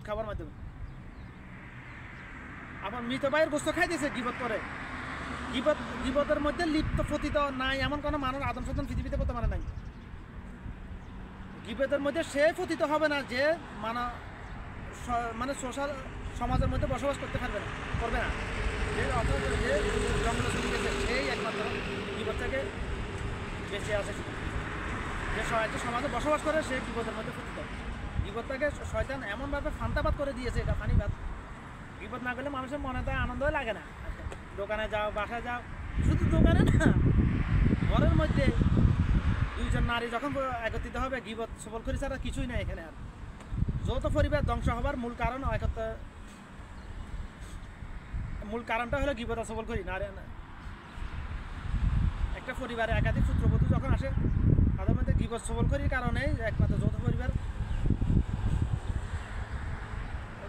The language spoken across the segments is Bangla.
খাবার মাধ্যমে। আবার মৃত ভাইয়ের গোস্ত খাইতেছে গিবত করে। গিবতের মধ্যে লিপ্ত পতিত নাই এমন কোনো মানুষ আদম সন্তান পৃথিবীতে বর্তমানে নাই। গিবতের মধ্যে সে পতিত হবে না যে মানে সোশ্যাল সমাজের মধ্যে বসবাস করতে পারবে না, করবে না। যে অর্থাৎ যে জঙ্গলে চলে গেছে সেই একমাত্র গিবত থেকে বেঁচে আছে। যে সমাজে বসবাস করে সে গিবতের মধ্যে পতিত। গিবতটাকে শয়তান এমনভাবে ফান্তাবাদ করে দিয়েছে, এটা ফানিবাদ। গিবত না করলে মানুষের মনে তো আনন্দই লাগে না। দোকানে যাও, বাসায় যাও, শুধু দোকানে না, ঘরের মধ্যে দুইজন নারী যখন একত্রিত হবে গিবত সফল করি ছাড়া কিছুই নাই এখানে। আর যৌথ পরিবার ধ্বংস হবার মূল কারণটা হলো গিবত সফল করি নারী। একটা পরিবারে একাধিক পুত্রবধূ যখন আসে তাদের মধ্যে গিবত সফল করির কারণেই একমাত্র যৌথ পরিবার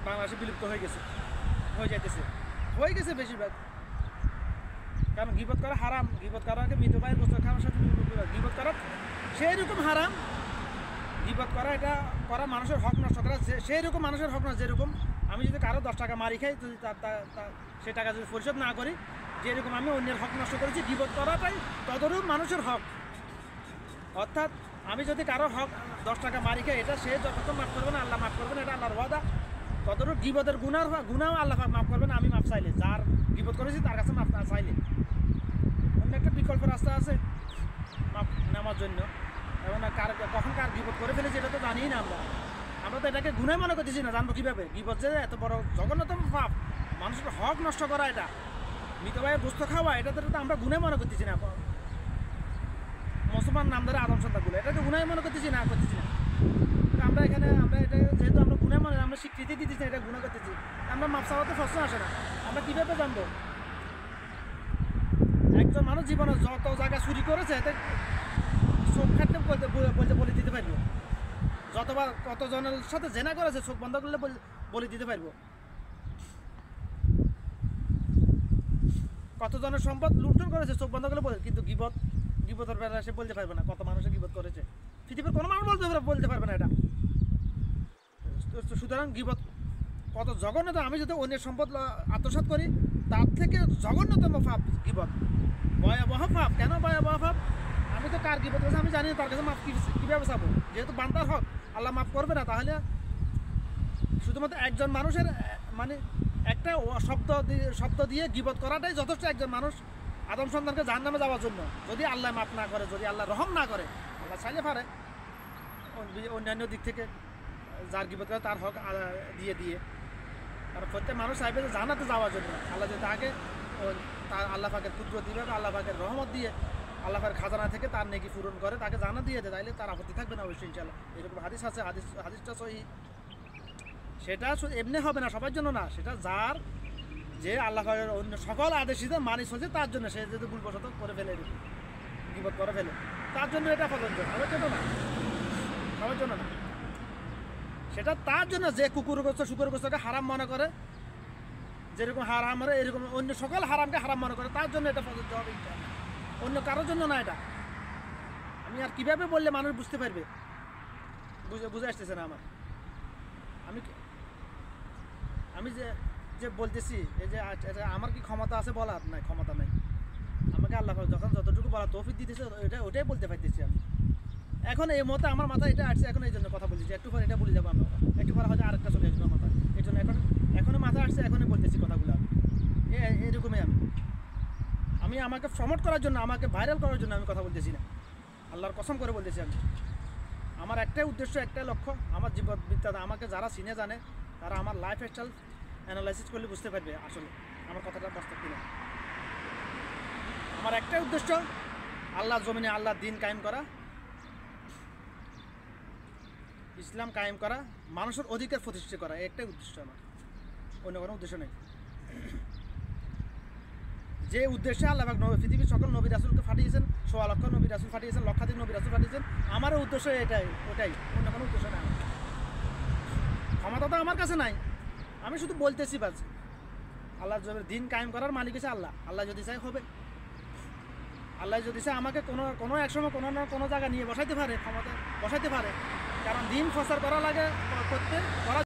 বাংলাদেশে বিলুপ্ত হয়ে গেছে বেশিরভাগ। কারণ গিবত করা হারাম। গিবত করাকে মৃত ভাইয়ের গোস্ত খাওয়ার সাথে গিবত করা সেই রকম হারাম। গিবত করা এটা করা মানুষের হক নষ্ট করা সেই রকম মানুষের হক নষ্ট। যেরকম আমি যদি কারো 10 টাকা মারি খাই, যদি সেই টাকা যদি পরিশোধ না করি, যেরকম আমি অন্যের হক নষ্ট করেছি, গিবত করাটাই তদরূপ মানুষের হক। অর্থাৎ আমি যদি কারো হক 10 টাকা মারি খাই, এটা সে যতক্ষণ মাফ করবে না আল্লাহ মাফ করবে না, এটা আল্লাহর ওয়াদা। তদরূপ গিবতের গুনাও আল্লাহ মাফ করবে না আমি মাফ চাইলে। যার গিবত করেছি তার কাছে মাফ না চাইলে। অন্য একটা বিকল্প রাস্তা আছে মাফ নেওয়ার জন্য। এবং কখন কার গিবত করে ফেলেছি এটা তো জানি না। আমরা তো এটাকে গুনাহ মনে করতেছি না। জানবো কীভাবে? গিবত যে এত বড় জঘন্যতম পাপ, মানুষের হক নষ্ট করা, এটা মৃত ভাইয়ের গোস্ত খাওয়া, এটা তো আমরা গুনাহ মনে করতেছি না। মুসলমান নাম ধরে আদম সন্তানগুলো এটাকে গুনাহ মনে করতেছি না। আমরা এটা যেহেতু আমরা গুনাহ মনে, আমরা স্বীকৃতি দিতেছি এটা গুনাহ করতেছি, আমরা মাপ চাওয়াতে প্রশ্ন আসে না। আমরা কীভাবে জানবো? একজন মানুষ জীবনে যত জায়গা চুরি করেছে এতে চোখ খাটতে বলে দিতে পারবো। যতবার কতজনের সাথে জেনা করেছে চোখ বন্ধ করলে বলে দিতে পারবো। কতজনের সম্পদ লুণ্ঠন করেছে চোখ বন্ধ করলে বলে। কিন্তু গিবতের বেলা সে বলতে পারবে না কত মানুষের গিবত করেছে। পৃথিবীর কোনো মানুষ বলতে পারবে না এটা। সুতরাং গিবত কত জঘন্যতম। আমি যদি অন্যের সম্পদ আত্মসাৎ করি তার থেকে জঘন্যতম পাপ গিবত। ভয়াবহ পাপ। কেন ভয়াবহ পাপ? আমি তো কার গিবত করেছি আমি জানি না, তার কাছে মাফ কীভাবে চাবো? যেহেতু বান্দার হক, আল্লাহ মাফ করবে না। তাহলে শুধুমাত্র একজন মানুষের মানে একটা শব্দ দিয়ে গিবত করাটাই যথেষ্ট একজন মানুষ আদম সন্তানকে জাহান্নামে যাওয়ার জন্য। যদি আল্লাহ মাফ না করে, যদি আল্লাহ রহম না করে, আল্লাহ চাইলে পারে অন্যান্য দিক থেকে যার গিবত করে তার হক দিয়ে কারণ প্রত্যেক মানুষ চাইবে যে জান্নাতে যাওয়ার জন্য। আল্লাহ যদি তাকে তার আল্লাহ পাকের কুদরত দিবে, আল্লাহ পাকের রহমত দিয়ে, আল্লাহ পাকের খাজানা থেকে তার নেকি পূরণ করে তাকে জান্নাত দিয়ে দেয়, তাইলে তার আপত্তি থাকবে না অবশ্যই ইনশাআল্লাহ। এরকম হাদিস আছে, হাদিসটা সহিহ। সেটা এমনি হবে না, সবার জন্য না। সেটা যার যে আল্লাহ পাকের অন্য সকল আদেশিত মানি চলছে তার জন্য। সে যদি ভুলবশত করে ফেলে, গিবত করে ফেলে, তার জন্য এটা প্রযোজ্য, সবার জন্য না। সেটা তার জন্য যে কুকুর গোস্ত শুকুর গোস্তকে হারাম মনে করে, যেরকম হারাম করে এরকম অন্য সকল হারামকে হারাম মনে করে, তার জন্য এটা প্রযোজ্য হবে ইনশাআল্লাহ। অন্য কারোর জন্য না এটা। আমি আর কীভাবে বললে মানুষ বুঝতে পারবে? বুঝে আসতেছে না আমার। আমি যে বলতেছি এই যে আমার কি ক্ষমতা আছে বলার? নাই, ক্ষমতা নাই। আমাকে আল্লাহ যখন যতটুকু বলার তৌফিক দিতেছে ওটাই বলতে পারতেছি আমি। এখন এই মুহূর্তে আমার মাথায় এটা আসছে, এখন এই জন্য কথা বলতেছি। একটু পরে এটা বলে যাবো আমরা, একটু পরে হয়তো আরেকটা চলে আসবে মাথায়। এই জন্য এখনও মাথায় আসছে, এখনই বলতেছি কথাগুলো। এরকমই আমি আমাকে প্রমোট করার জন্য, আমাকে ভাইরাল করার জন্য আমি কথা বলতেছি না। আল্লাহর কসম করে বলতেছি আমি। আমার একটাই উদ্দেশ্য, একটাই লক্ষ্য। আমার জীবনবিদ্যা আমাকে যারা চিনে জানে, তারা আমার লাইফ স্টাইল অ্যানালাইসিস করলে বুঝতে পারবে আসলে আমার কথাটা বাস্তব কিনা। আমার একটাই উদ্দেশ্য, আল্লাহর জমিনে আল্লাহর দ্বীন কায়েম করা, ইসলাম কায়েম করা, মানুষের অধিকার প্রতিষ্ঠা করা। একটাই উদ্দেশ্য আমার, অন্য কোনো উদ্দেশ্য নেই। যে উদ্দেশ্যে আল্লাহ পাক পৃথিবীর সকল নবী রাসূলকে পাঠিয়েছেন, ১৬ লক্ষ নবী রাসূল পাঠিয়েছেন, লক্ষাধিক নবী রাসূল পাঠিয়েছেন, আমারও উদ্দেশ্য ওটাই, অন্য কোনো উদ্দেশ্য নেই। ক্ষমতা তো আমার কাছে নাই, আমি শুধু বলতেছি বাস। আল্লাহর দ্বীন কায়েম করার মালিক হচ্ছে আল্লাহ। আল্লাহ যদি চাই হবে। আল্লাহ যদি চাই আমাকে কোনো এক সময় কোনো না কোনো জায়গা নিয়ে বসাইতে পারে, ক্ষমতা বসাইতে পারে। কারণ দ্বীন প্রচার করা লাগে করার